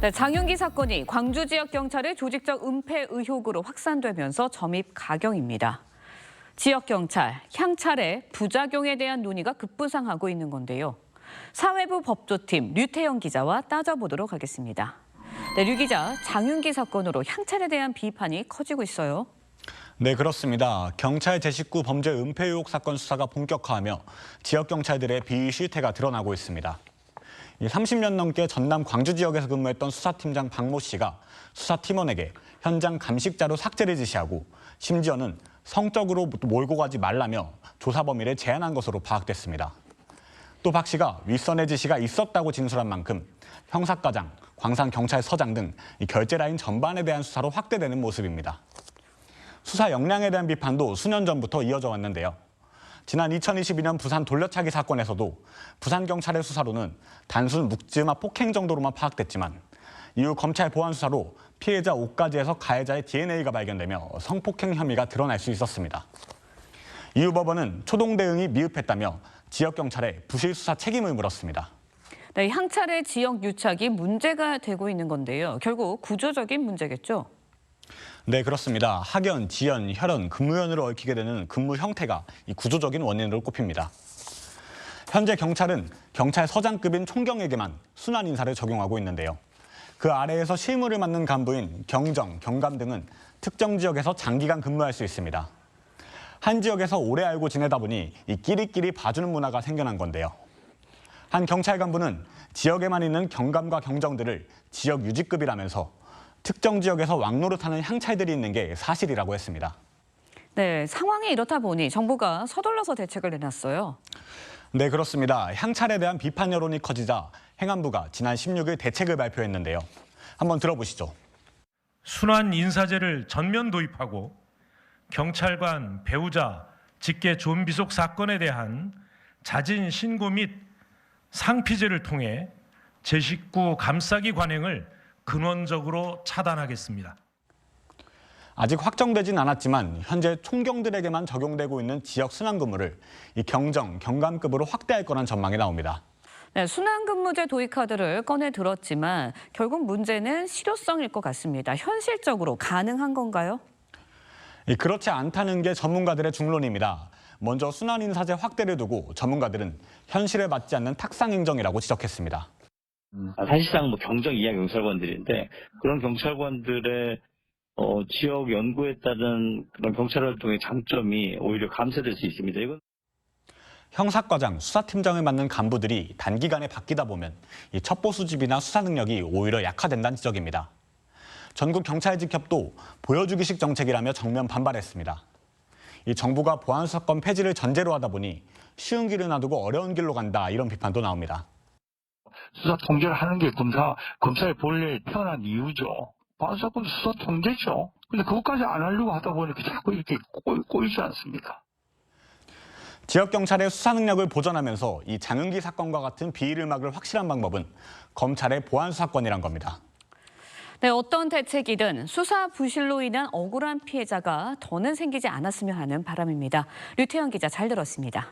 네, 장윤기 사건이 광주 지역 경찰의 조직적 은폐 의혹으로 확산되면서 점입 가경입니다. 지역 경찰, 향찰의 부작용에 대한 논의가 급부상하고 있는 건데요. 사회부 법조팀 류태영 기자와 따져보도록 하겠습니다. 네, 류 기자, 장윤기 사건으로 향찰에 대한 비판이 커지고 있어요. 네, 그렇습니다. 경찰 제19 범죄 은폐 의혹 사건 수사가 본격화하며 지역 경찰들의 비위 실태가 드러나고 있습니다. 30년 넘게 전남 광주 지역에서 근무했던 수사팀장 박모 씨가 수사팀원에게 현장 감식자료 삭제를 지시하고 심지어는 성적으로 몰고 가지 말라며 조사 범위를 제한한 것으로 파악됐습니다. 또 박 씨가 윗선의 지시가 있었다고 진술한 만큼 형사과장, 광산경찰서장 등 결제 라인 전반에 대한 수사로 확대되는 모습입니다. 수사 역량에 대한 비판도 수년 전부터 이어져 왔는데요. 지난 2022년 부산 돌려차기 사건에서도 부산경찰의 수사로는 단순 묵지마 폭행 정도로만 파악됐지만 이후 검찰 보안 수사로 피해자 옷가지에서 가해자의 DNA가 발견되며 성폭행 혐의가 드러날 수 있었습니다. 이후 법원은 초동 대응이 미흡했다며 지역경찰에 부실 수사 책임을 물었습니다. 네, 향찰의 지역 유착이 문제가 되고 있는 건데요. 결국 구조적인 문제겠죠? 네, 그렇습니다. 학연, 지연, 혈연, 근무연으로 얽히게 되는 근무 형태가 이 구조적인 원인으로 꼽힙니다. 현재 경찰은 경찰서장급인 총경에게만 순환 인사를 적용하고 있는데요. 그 아래에서 실무를 맡는 간부인 경정, 경감 등은 특정 지역에서 장기간 근무할 수 있습니다. 한 지역에서 오래 알고 지내다 보니 이 끼리끼리 봐주는 문화가 생겨난 건데요. 한 경찰 간부는 지역에만 있는 경감과 경정들을 지역 유지급이라면서 특정 지역에서 왕노릇하는 향찰들이 있는 게 사실이라고 했습니다. 네, 상황이 이렇다 보니 정부가 서둘러서 대책을 내놨어요. 네, 그렇습니다. 향찰에 대한 비판 여론이 커지자 행안부가 지난 16일 대책을 발표했는데요. 한번 들어보시죠. 순환 인사제를 전면 도입하고 경찰관, 배우자, 직계 좀비속 사건에 대한 자진 신고 및 상피제를 통해 제19 감싸기 관행을 근원적으로 차단하겠습니다. 아직 확정되진 않았지만 현재 총경들에게만 적용되고 있는 지역 순환근무를 이 경정, 경감급으로 확대할 거란 전망이 나옵니다. 네, 순환근무제 도입 카드를 꺼내 들었지만 결국 문제는 실효성일 것 같습니다. 현실적으로 가능한 건가요? 그렇지 않다는 게 전문가들의 중론입니다. 먼저 순환인사제 확대를 두고 전문가들은 현실에 맞지 않는 탁상행정이라고 지적했습니다. 사실상 경정 이하 경찰관들인데 그런 경찰관들의 지역 연구에 따른 그런 경찰 활동의 장점이 오히려 감쇄될 수 있습니다. 이건 형사과장, 수사팀장을 맡는 간부들이 단기간에 바뀌다 보면 이 첩보 수집이나 수사 능력이 오히려 약화된다는 지적입니다. 전국 경찰직협도 보여주기식 정책이라며 정면 반발했습니다. 이 정부가 보안 수사권 폐지를 전제로 하다 보니 쉬운 길을 놔두고 어려운 길로 간다 이런 비판도 나옵니다. 수사 통제를 하는 게 검찰의 본래 태어난 이유죠. 보안사건 수사 통제죠. 근데 그것까지 안 하려고 하다 보니까 자꾸 이렇게 꼬이지 않습니까? 지역경찰의 수사 능력을 보전하면서 이 장윤기 사건과 같은 비리를 막을 확실한 방법은 검찰의 보안 수사권이란 겁니다. 네, 어떤 대책이든 수사 부실로 인한 억울한 피해자가 더는 생기지 않았으면 하는 바람입니다. 류태영 기자 잘 들었습니다.